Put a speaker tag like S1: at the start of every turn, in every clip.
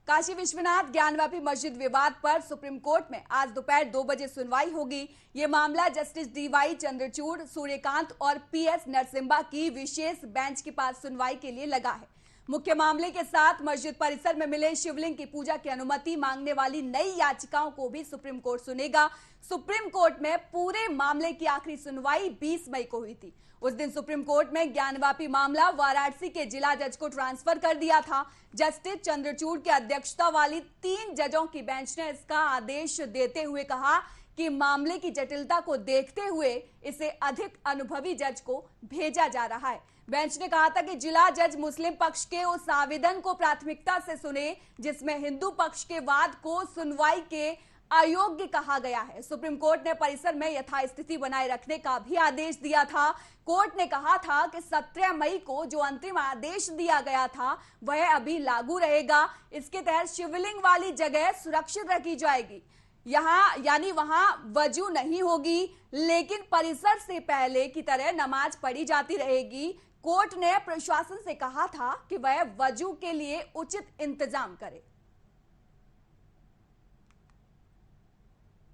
S1: काशी विश्वनाथ ज्ञानवापी मस्जिद विवाद पर सुप्रीम कोर्ट में आज दोपहर 2 बजे सुनवाई होगी। ये मामला जस्टिस डीवाई चंद्रचूड़, सूर्यकांत और पीएस नरसिम्हा की विशेष बेंच के पास सुनवाई के लिए लगा है। मुख्य मामले के साथ मस्जिद परिसर में मिले शिवलिंग की पूजा की अनुमति मांगने वाली नई याचिकाओं को भी सुप्रीम कोर्ट सुनेगा। सुप्रीम कोर्ट में पूरे मामले की आखिरी सुनवाई 20 मई को हुई थी। उस दिन सुप्रीम कोर्ट में ज्ञानवापी मामला वाराणसी के जिला जज को ट्रांसफर कर दिया था। जस्टिस चंद्रचूड़ की अध्यक्षता वाली 3 जजों की बेंच ने इसका आदेश देते हुए कहा कि मामले की जटिलता को देखते हुए इसे अधिक अनुभवी जज को भेजा जा रहा है। बेंच ने कहा था कि जिला जज मुस्लिम पक्ष के उस आवेदन को प्राथमिकता से सुने जिसमें हिंदू पक्ष के वाद को सुनवाई के अयोग्य कहा गया है। सुप्रीम कोर्ट ने परिसर में यथास्थिति बनाए रखने का भी आदेश दिया था। कोर्ट ने कहा था कि 17 मई को जो अंतरिम आदेश दिया गया था वह अभी लागू रहेगा। इसके तहत शिवलिंग वाली जगह सुरक्षित रखी जाएगी, यानी वहां वजू नहीं होगी, लेकिन परिसर से पहले की तरह नमाज पढ़ी जाती रहेगी। कोर्ट ने प्रशासन से कहा था कि वह वजू के लिए उचित इंतजाम करे।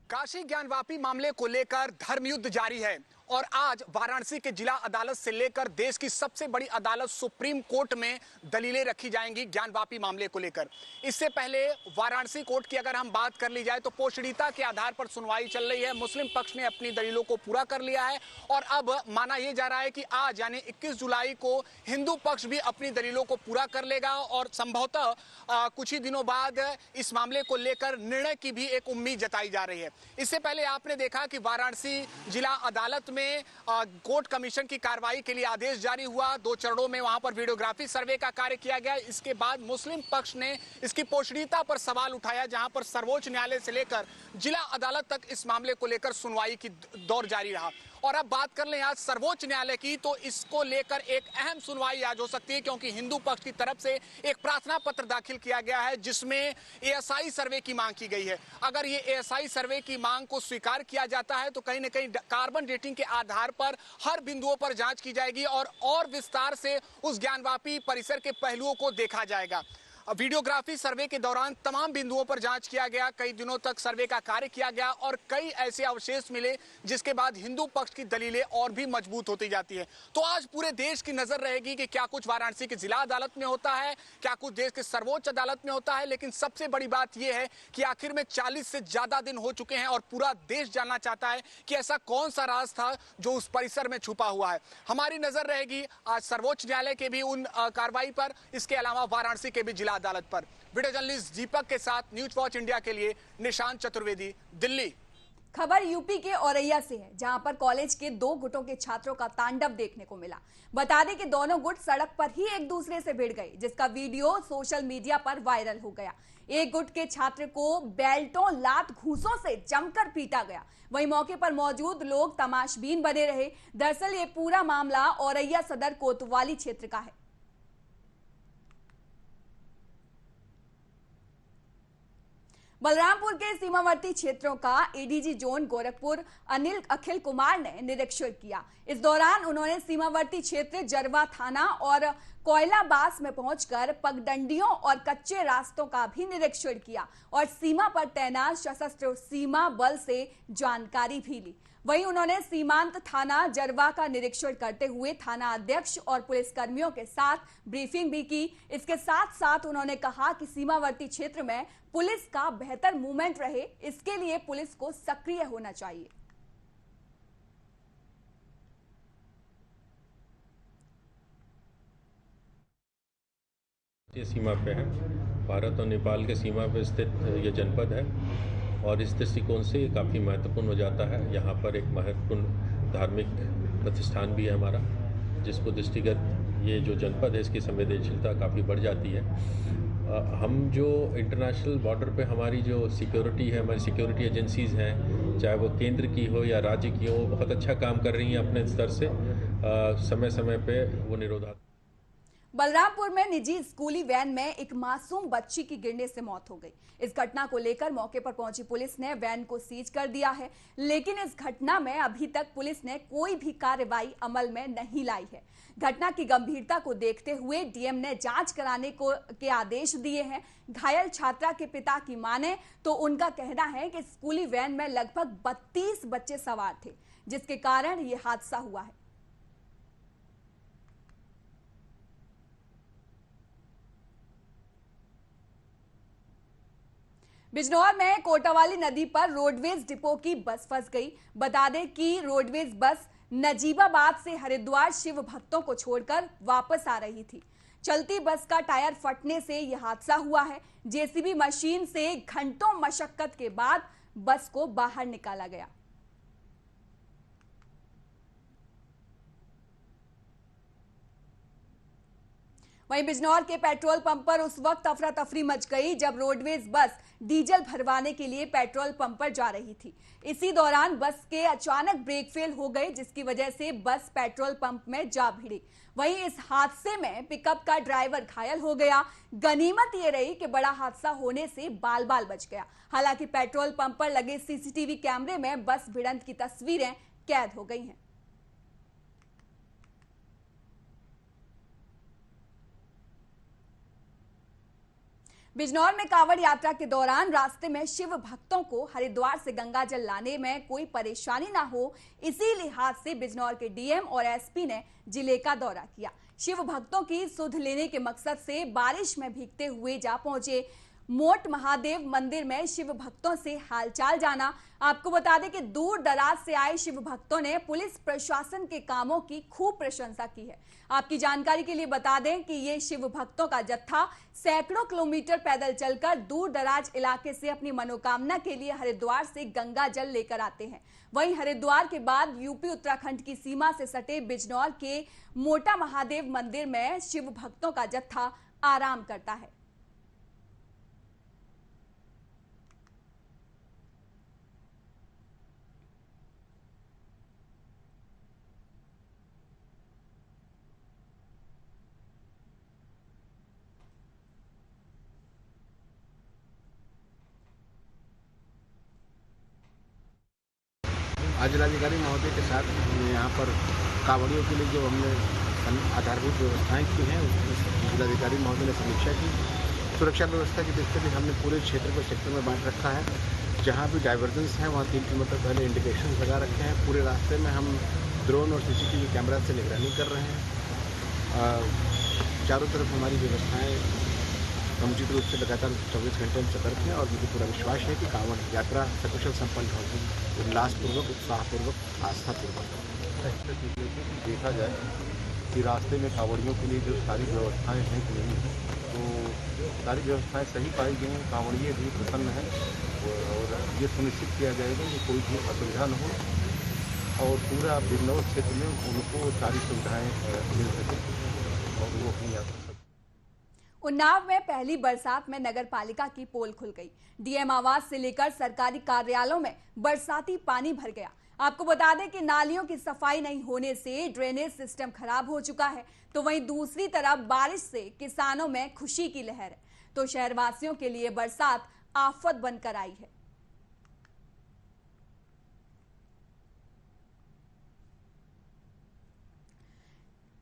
S2: काशी ज्ञानवापी मामले को लेकर धर्मयुद्ध जारी है और आज वाराणसी के जिला अदालत से लेकर देश की सबसे बड़ी अदालत सुप्रीम कोर्ट में दलीलें रखी जाएंगी ज्ञानवापी मामले को लेकर। इससे पहले वाराणसी कोर्ट की अगर हम बात कर ली जाए तो पोषणीयता के आधार पर सुनवाई चल रही है। मुस्लिम पक्ष ने अपनी दलीलों को पूरा कर लिया है और अब माना यह जा रहा है कि आज यानी 21 जुलाई को हिंदू पक्ष भी अपनी दलीलों को पूरा कर लेगा और संभवतः कुछ ही दिनों बाद इस मामले को लेकर निर्णय की भी एक उम्मीद जताई जा रही है। इससे पहले आपने देखा कि वाराणसी जिला अदालत में कोर्ट कमीशन की कार्रवाई के लिए आदेश जारी हुआ। 2 चरणों में वहां पर वीडियोग्राफी सर्वे का कार्य किया गया। इसके बाद मुस्लिम पक्ष ने इसकी पोषणीयता पर सवाल उठाया, जहां पर सर्वोच्च न्यायालय से लेकर जिला अदालत तक इस मामले को लेकर सुनवाई की दौर जारी रहा। और अब बात कर लें आज सर्वोच्च न्यायालय की, तो इसको लेकर एक अहम सुनवाई आज हो सकती है, क्योंकि हिंदू पक्ष की तरफ से एक प्रार्थना पत्र दाखिल किया गया है जिसमें एएसआई सर्वे की मांग की गई है। अगर ये एएसआई सर्वे की मांग को स्वीकार किया जाता है तो कहीं न कहीं कार्बन डेटिंग के आधार पर हर बिंदुओं पर जांच की जाएगी और विस्तार से उस ज्ञानवापी परिसर के पहलुओं को देखा जाएगा। वीडियोग्राफी सर्वे के दौरान तमाम बिंदुओं पर जांच किया गया, कई दिनों तक सर्वे का कार्य किया गया और कई ऐसे अवशेष मिले जिसके बाद हिंदू पक्ष की दलीलें और भी मजबूत होती जाती है। तो आज पूरे देश की नजर रहेगी कि क्या कुछ वाराणसी की जिला अदालत में होता है, क्या कुछ देश के सर्वोच्च अदालत में होता है। लेकिन सबसे बड़ी बात यह है कि आखिर में 40 से ज्यादा दिन हो चुके हैं और पूरा देश जानना चाहता है कि ऐसा कौन सा राज था जो उस परिसर में छुपा हुआ है। हमारी नजर रहेगी आज सर्वोच्च न्यायालय के भी उन कार्रवाई पर, इसके अलावा वाराणसी के भी जिला अदालत पर। वीडियो जर्नलिस्ट दीपक के साथ न्यूज वॉच इंडिया के लिए निशांत चतुर्वेदी, दिल्ली।
S1: खबर यूपी के औरैया से है, जहां पर कॉलेज के 2 गुटों के छात्रों का तांडव देखने को मिला। बता दें कि दोनों गुट सड़क पर ही एक दूसरे से भिड़ गए, जिसका वीडियो सोशल मीडिया पर वायरल हो गया। एक गुट के छात्र को बेल्टों, लात, घूंसों से जमकर पीटा गया। वहीं मौके पर मौजूद लोग तमाशबीन बने रहे। दरअसल ये पूरा मामला औरैया सदर कोतवाली क्षेत्र का है। बलरामपुर के सीमावर्ती क्षेत्रों का एडीजी जोन गोरखपुर अखिल कुमार ने निरीक्षण किया। इस दौरान उन्होंने सीमावर्ती क्षेत्र जरवा थाना और कोयलाबास में पहुंचकर पगडंडियों और कच्चे रास्तों का भी निरीक्षण किया और सीमा पर तैनात सशस्त्र सीमा बल से जानकारी भी ली। वहीं उन्होंने सीमांत थाना जरवा का निरीक्षण करते हुए थाना अध्यक्ष और पुलिस कर्मियों के साथ ब्रीफिंग भी की। इसके साथ साथ उन्होंने कहा कि सीमावर्ती क्षेत्र में पुलिस का बेहतर मूवमेंट रहे, इसके लिए पुलिस को सक्रिय होना चाहिए।
S3: ये सीमा पे है, भारत और नेपाल के सीमा पे स्थित ये जनपद है और इस दृष्टिकोण से काफ़ी महत्वपूर्ण हो जाता है। यहाँ पर एक महत्वपूर्ण धार्मिक प्रतिष्ठान भी है हमारा, जिसको दृष्टिगत ये जो जनपद है इसकी संवेदनशीलता काफ़ी बढ़ जाती है। हम जो इंटरनेशनल बॉर्डर पे हमारी जो सिक्योरिटी है, हमारी सिक्योरिटी एजेंसीज़ हैं, चाहे वो केंद्र की हो या राज्य की हो, बहुत अच्छा काम कर रही हैं अपने स्तर से। समय समय पे वो निरोधात्मक
S1: बलरामपुर में निजी स्कूली वैन में एक मासूम बच्ची की गिरने से मौत हो गई। इस घटना को लेकर मौके पर पहुंची पुलिस ने वैन को सीज कर दिया है, लेकिन इस घटना में अभी तक पुलिस ने कोई भी कार्रवाई अमल में नहीं लाई है। घटना की गंभीरता को देखते हुए डीएम ने जांच कराने के आदेश दिए हैं। घायल छात्रा के पिता की माने तो उनका कहना है कि स्कूली वैन में लगभग 32 बच्चे सवार थे, जिसके कारण ये हादसा हुआ है। बिजनौर में कोटावाली नदी पर रोडवेज डिपो की बस फंस गई। बता दें कि रोडवेज बस नजीबाबाद से हरिद्वार शिव भक्तों को छोड़कर वापस आ रही थी। चलती बस का टायर फटने से यह हादसा हुआ है। जेसीबी मशीन से घंटों मशक्कत के बाद बस को बाहर निकाला गया। वहीं बिजनौर के पेट्रोल पंप पर उस वक्त अफरा तफरी मच गई जब रोडवेज बस डीजल भरवाने के लिए पेट्रोल पंप पर जा रही थी। इसी दौरान बस के अचानक ब्रेक फेल हो गए, जिसकी वजह से बस पेट्रोल पंप में जा भिड़ी। वहीं इस हादसे में पिकअप का ड्राइवर घायल हो गया। गनीमत ये रही कि बड़ा हादसा होने से बाल बाल बच गया। हालांकि पेट्रोल पंप पर लगे सीसीटीवी कैमरे में बस भिड़ंत की तस्वीरें कैद हो गई हैं। बिजनौर में कांवड़ यात्रा के दौरान रास्ते में शिव भक्तों को हरिद्वार से गंगा जल लाने में कोई परेशानी ना हो, इसी लिहाज से बिजनौर के डीएम और एसपी ने जिले का दौरा किया। शिव भक्तों की सुध लेने के मकसद से बारिश में भीगते हुए जा पहुंचे मोट महादेव मंदिर में शिव भक्तों से हालचाल जाना। आपको बता दें कि दूर दराज से आए शिव भक्तों ने पुलिस प्रशासन के कामों की खूब प्रशंसा की है। आपकी जानकारी के लिए बता दें कि ये शिव भक्तों का जत्था सैकड़ों किलोमीटर पैदल चलकर दूर दराज इलाके से अपनी मनोकामना के लिए हरिद्वार से गंगा जल लेकर आते हैं। वहीं हरिद्वार के बाद यूपी उत्तराखंड की सीमा से सटे बिजनौर के मोटा महादेव मंदिर में शिव भक्तों का जत्था आराम करता है।
S4: आज जिलाधिकारी महोदय के साथ यहाँ पर कांवड़ियों के लिए जो हमने आधारभूत व्यवस्थाएं की हैं, उसमें जिलाधिकारी महोदय ने समीक्षा की। सुरक्षा व्यवस्था की देखते हुए हमने पूरे क्षेत्र को सेक्टर में बांट रखा है। जहाँ भी डाइवर्जेंस हैं वहाँ 3 किलोमीटर पहले इंडिकेशन लगा रखे हैं। पूरे रास्ते में हम ड्रोन और सीसीटीवी कैमरा से निगरानी कर रहे हैं। चारों तरफ हमारी व्यवस्थाएँ समुचित रूप से लगातार 24 घंटे हम सतर्क हैं और मुझे पूरा विश्वास है कि कांवड़ यात्रा सकुशल संपन्न होगी, उल्लासपूर्वक, उत्साहपूर्वक, आस्थापूर्वक।
S5: देखा जाए कि रास्ते में कांवड़ियों के लिए जो सारी व्यवस्थाएं हैं कि नहीं, तो सारी व्यवस्थाएं सही पाई गई हैं। कांवड़िए भी प्रसन्न हैं और ये सुनिश्चित किया जाएगा कि कोई भी असुविधा न हो और पूरा बिजनौर क्षेत्र में उनको सारी सुविधाएँ मिल सकें और वो अपनी यात्रा।
S1: उन्नाव में पहली बरसात में नगर पालिका की पोल खुल गई। डीएम आवास से लेकर सरकारी कार्यालयों में बरसाती पानी भर गया। आपको बता दें कि नालियों की सफाई नहीं होने से ड्रेनेज सिस्टम खराब हो चुका है, तो वहीं दूसरी तरफ बारिश से किसानों में खुशी की लहर है, तो शहरवासियों के लिए बरसात आफत बनकर आई है।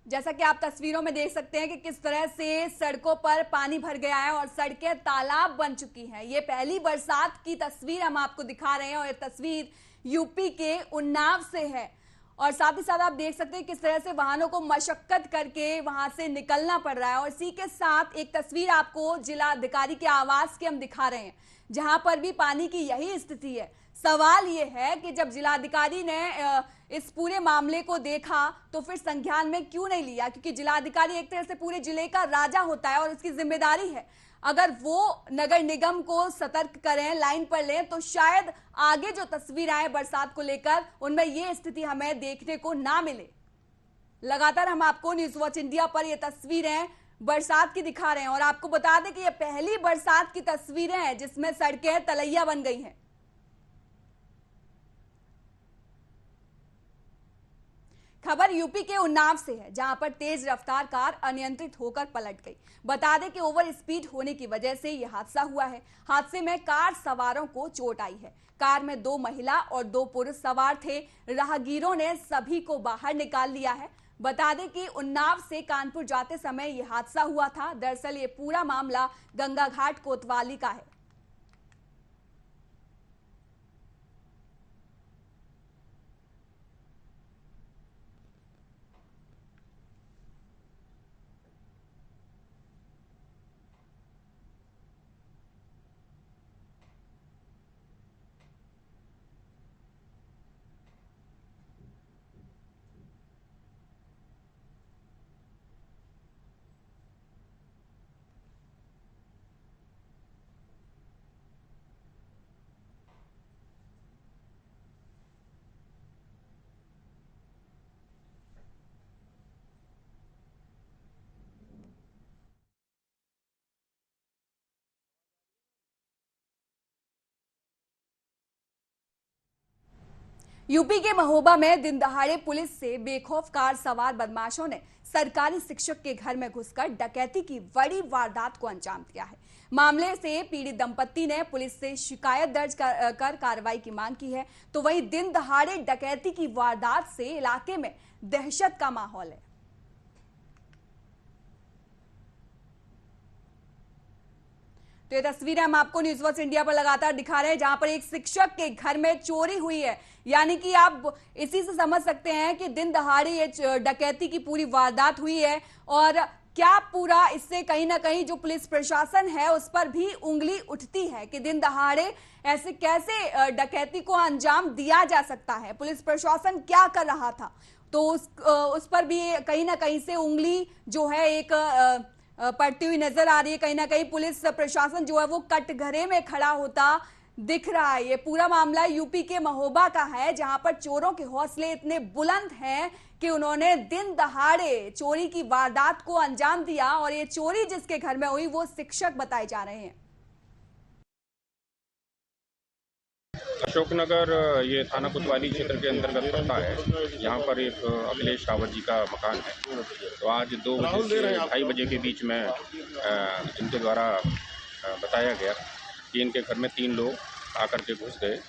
S1: जैसा कि आप तस्वीरों में देख सकते हैं कि किस तरह से सड़कों पर पानी भर गया है और सड़कें तालाब बन चुकी हैं। ये पहली बरसात की तस्वीर हम आपको दिखा रहे हैं और ये तस्वीर यूपी के उन्नाव से है और साथ ही साथ आप देख सकते हैं किस तरह से वाहनों को मशक्कत करके वहां से निकलना पड़ रहा है। और इसी के साथ एक तस्वीर आपको जिला अधिकारी के आवास की हम दिखा रहे हैं, जहां पर भी पानी की यही स्थिति है। सवाल यह है कि जब जिलाधिकारी ने इस पूरे मामले को देखा तो फिर संज्ञान में क्यों नहीं लिया, क्योंकि जिलाधिकारी एक तरह से पूरे जिले का राजा होता है और उसकी जिम्मेदारी है। अगर वो नगर निगम को सतर्क करें, लाइन पर लें, तो शायद आगे जो तस्वीर आए बरसात को लेकर उनमें ये स्थिति हमें देखने को ना मिले। लगातार हम आपको न्यूज वॉच इंडिया पर ये तस्वीरें बरसात की दिखा रहे हैं और आपको बता दें कि ये पहली बरसात की तस्वीरें हैं जिसमें सड़कें तलैया बन गई हैं। खबर यूपी के उन्नाव से है, जहां पर तेज रफ्तार कार अनियंत्रित होकर पलट गई। बता दें कि ओवर स्पीड होने की वजह से यह हादसा हुआ है। हादसे में कार सवारों को चोट आई है। कार में 2 महिला और 2 पुरुष सवार थे। राहगीरों ने सभी को बाहर निकाल लिया है। बता दें कि उन्नाव से कानपुर जाते समय यह हादसा हुआ था। दरअसल ये पूरा मामला गंगा घाट कोतवाली का है। यूपी के महोबा में दिन दहाड़े पुलिस से बेखौफ कार सवार बदमाशों ने सरकारी शिक्षक के घर में घुसकर डकैती की बड़ी वारदात को अंजाम दिया है। मामले से पीड़ित दंपत्ति ने पुलिस से शिकायत दर्ज कर कार्रवाई की मांग की है। तो वहीं दिन दहाड़े डकैती की वारदात से इलाके में दहशत का माहौल है। तो ये तस्वीरें हम आपको न्यूज वॉच इंडिया पर लगातार दिखा रहे हैं, जहां पर एक शिक्षक के घर में चोरी हुई है। यानी कि आप इसी से समझ सकते हैं कि दिन दहाड़े ये डकैती की पूरी वारदात हुई है। और क्या पूरा इससे कहीं ना कहीं जो पुलिस प्रशासन है उस पर भी उंगली उठती है कि दिन दहाड़े ऐसे कैसे डकैती को अंजाम दिया जा सकता है, पुलिस प्रशासन क्या कर रहा था। तो उस पर भी कहीं ना कहीं से उंगली जो है एक पड़ती हुई नजर आ रही है। कहीं ना कहीं पुलिस प्रशासन जो है वो कटघरे में खड़ा होता दिख रहा है। ये पूरा मामला यूपी के महोबा का है, जहां पर चोरों के हौसले इतने बुलंद हैं कि उन्होंने दिन दहाड़े चोरी की वारदात को अंजाम दिया। और ये चोरी जिसके घर में हुई वो शिक्षक बताए जा रहे हैं।
S6: अशोकनगर ये थाना कोतवाली क्षेत्र के अंतर्गत पड़ता है। यहाँ पर एक अखिलेश रावत जी का मकान है। तो आज 2 बजे से 2:30 बजे के बीच में इनके द्वारा बताया गया कि इनके घर में 3 लोग आकर के घुस गए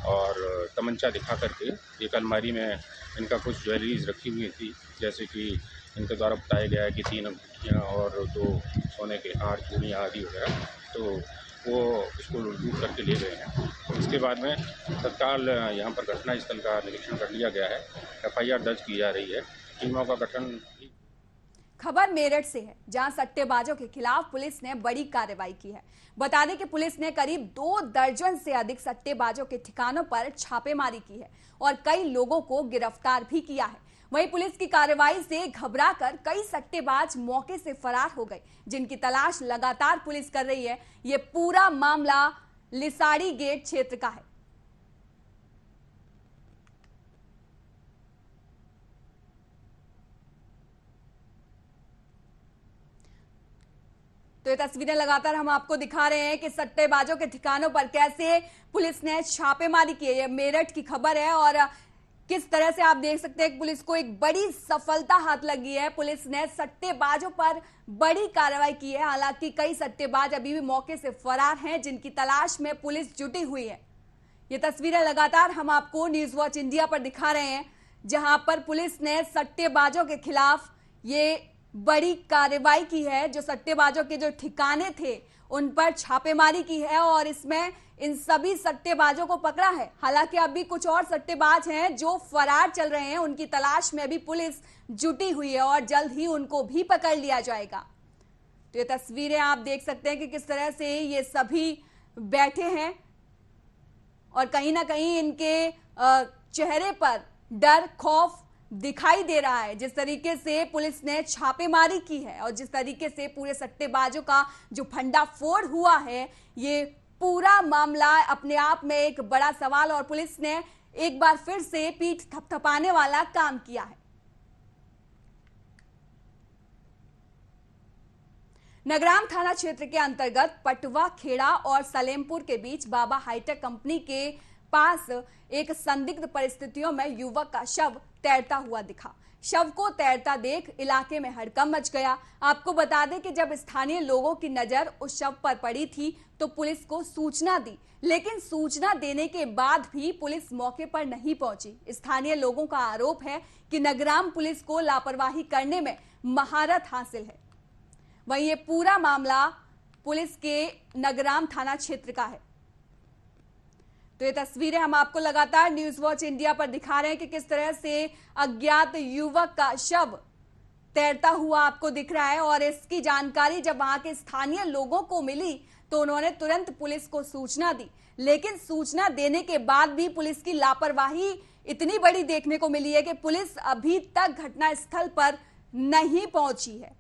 S6: और तमंचा दिखा करके एक अलमारी में इनका कुछ ज्वेलरीज रखी हुई थी। जैसे कि इनके द्वारा बताया गया है कि 3 अंगूठियाँ और 2 सोने के हार चूड़ियाँ आदि वगैरह, तो वो इसको लूट करके ले गए हैं। इसके बाद में तत्काल यहाँ पर घटनास्थल का निरीक्षण कर लिया गया है। FIR दर्ज की जा रही है। टीमों का गठन।
S1: खबर मेरठ से है, जहां सट्टेबाजों के खिलाफ पुलिस ने बड़ी कार्रवाई की है। बता दें कि पुलिस ने करीब 2 दर्जन से अधिक सट्टेबाजों के ठिकानों पर छापेमारी की है और कई लोगों को गिरफ्तार भी किया है। वहीं पुलिस की कार्रवाई से घबराकर कई सट्टेबाज मौके से फरार हो गए, जिनकी तलाश लगातार पुलिस कर रही है। ये पूरा मामला लिसाड़ी गेट क्षेत्र का है। तो ये तस्वीरें लगातार हम आपको दिखा रहे हैं कि सट्टेबाजों के ठिकानों पर कैसे पुलिस ने छापेमारी की है। ये मेरठ की खबर है और किस तरह से आप देख सकते हैं पुलिस को एक बड़ी सफलता हाथ लगी है। पुलिस ने सट्टेबाजों पर बड़ी कार्रवाई की है। हालांकि कई सट्टेबाज अभी भी मौके से फरार हैं, जिनकी तलाश में पुलिस जुटी हुई है। ये तस्वीरें लगातार हम आपको न्यूज वॉच इंडिया पर दिखा रहे हैं, जहां पर पुलिस ने सट्टेबाजों के खिलाफ ये बड़ी कार्रवाई की है। जो सट्टेबाजों के जो ठिकाने थे उन पर छापेमारी की है और इसमें इन सभी सट्टेबाजों को पकड़ा है। हालांकि अभी कुछ और सट्टेबाज हैं जो फरार चल रहे हैं, उनकी तलाश में भी पुलिस जुटी हुई है और जल्द ही उनको भी पकड़ लिया जाएगा। तो ये तस्वीरें आप देख सकते हैं कि किस तरह से ये सभी बैठे हैं और कहीं ना कहीं इनके चेहरे पर डर, खौफ दिखाई दे रहा है। जिस तरीके से पुलिस ने छापेमारी की है और जिस तरीके से पूरे सट्टेबाजों का जो भंडाफोड़ हुआ है, ये पूरा मामला अपने आप में एक बड़ा सवाल और पुलिस ने एक बार फिर से पीठ थपथपाने वाला काम किया है। नगराम थाना क्षेत्र के अंतर्गत पटवा खेड़ा और सलेमपुर के बीच बाबा हाईटेक कंपनी के पास एक संदिग्ध परिस्थितियों में युवक का शव तैरता हुआ दिखा। शव को तैरता देख इलाके में हड़कंप मच गया। आपको बता दें कि जब स्थानीय लोगों की नजर उस शव पर पड़ी थी तो पुलिस को सूचना दी, लेकिन सूचना देने के बाद भी पुलिस मौके पर नहीं पहुंची। स्थानीय लोगों का आरोप है कि नगराम पुलिस को लापरवाही करने में महारत हासिल है। वहीं ये पूरा मामला पुलिस के नगराम थाना क्षेत्र का है। तो ये तस्वीरें हम आपको लगातार न्यूज वॉच इंडिया पर दिखा रहे हैं कि किस तरह से अज्ञात युवक का शव तैरता हुआ आपको दिख रहा है। और इसकी जानकारी जब वहां के स्थानीय लोगों को मिली तो उन्होंने तुरंत पुलिस को सूचना दी, लेकिन सूचना देने के बाद भी पुलिस की लापरवाही इतनी बड़ी देखने को मिली है कि पुलिस अभी तक घटनास्थल पर नहीं पहुंची है।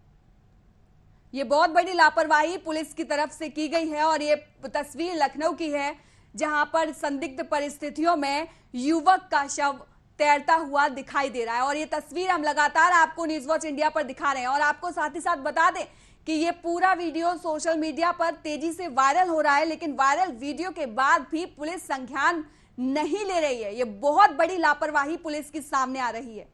S1: ये बहुत बड़ी लापरवाही पुलिस की तरफ से की गई है। और ये तस्वीर लखनऊ की है जहां पर संदिग्ध परिस्थितियों में युवक का शव तैरता हुआ दिखाई दे रहा है। और ये तस्वीर हम लगातार आपको न्यूज वॉच इंडिया पर दिखा रहे हैं। और आपको साथ ही साथ बता दें कि ये पूरा वीडियो सोशल मीडिया पर तेजी से वायरल हो रहा है, लेकिन वायरल वीडियो के बाद भी पुलिस संज्ञान नहीं ले रही है। ये बहुत बड़ी लापरवाही पुलिस की सामने आ रही है।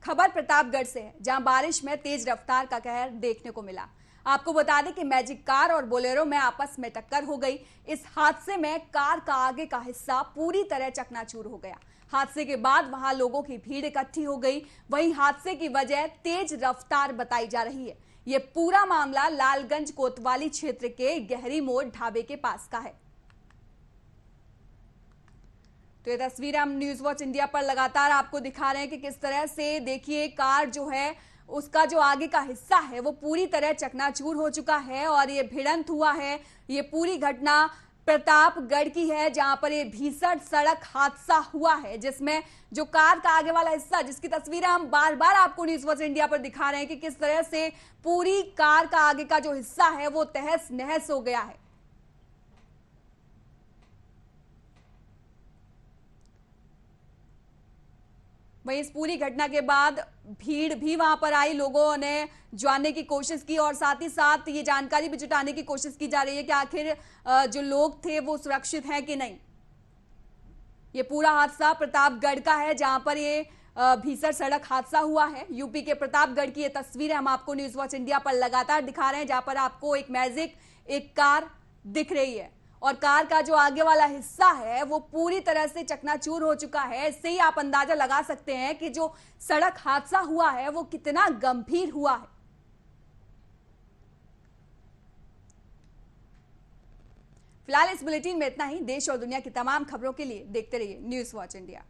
S1: खबर प्रतापगढ़ से है, जहां बारिश में तेज रफ्तार का कहर देखने को मिला। आपको बता दें कि मैजिक कार और बोलेरो में आपस में टक्कर हो गई। इस हादसे में कार का आगे का हिस्सा पूरी तरह चकनाचूर हो गया। हादसे के बाद वहां लोगों की भीड़ इकट्ठी हो गई। वहीं हादसे की वजह तेज रफ्तार बताई जा रही है। यह पूरा मामला लालगंज कोतवाली क्षेत्र के गहरी मोड़ ढाबे के पास का है। तो ये तस्वीर हम न्यूज वॉच इंडिया पर लगातार आपको दिखा रहे हैं कि किस तरह से देखिए कार जो है उसका जो आगे का हिस्सा है वो पूरी तरह चकनाचूर हो चुका है। और ये भिड़ंत हुआ है। ये पूरी घटना प्रतापगढ़ की है, जहां पर ये भीषण सड़क हादसा हुआ है, जिसमें जो कार का आगे वाला हिस्सा, जिसकी तस्वीरें हम बार बार आपको न्यूज वॉच इंडिया पर दिखा रहे हैं कि किस तरह से पूरी कार का आगे का जो हिस्सा है वो तहस नहस हो गया है। वहीं इस पूरी घटना के बाद भीड़ भी वहां पर आई। लोगों ने जानने की कोशिश की और साथ ही साथ ये जानकारी भी जुटाने की कोशिश की जा रही है कि आखिर जो लोग थे वो सुरक्षित हैं कि नहीं। ये पूरा हादसा प्रतापगढ़ का है, जहां पर ये भीषण सड़क हादसा हुआ है। यूपी के प्रतापगढ़ की ये तस्वीरें हम आपको न्यूज वॉच इंडिया पर लगातार दिखा रहे हैं, जहां पर आपको एक मैजिक, एक कार दिख रही है और कार का जो आगे वाला हिस्सा है वो पूरी तरह से चकनाचूर हो चुका है। इससे ही आप अंदाजा लगा सकते हैं कि जो सड़क हादसा हुआ है वो कितना गंभीर हुआ है। फिलहाल इस बुलेटिन में इतना ही। देश और दुनिया की तमाम खबरों के लिए देखते रहिए न्यूज वॉच इंडिया।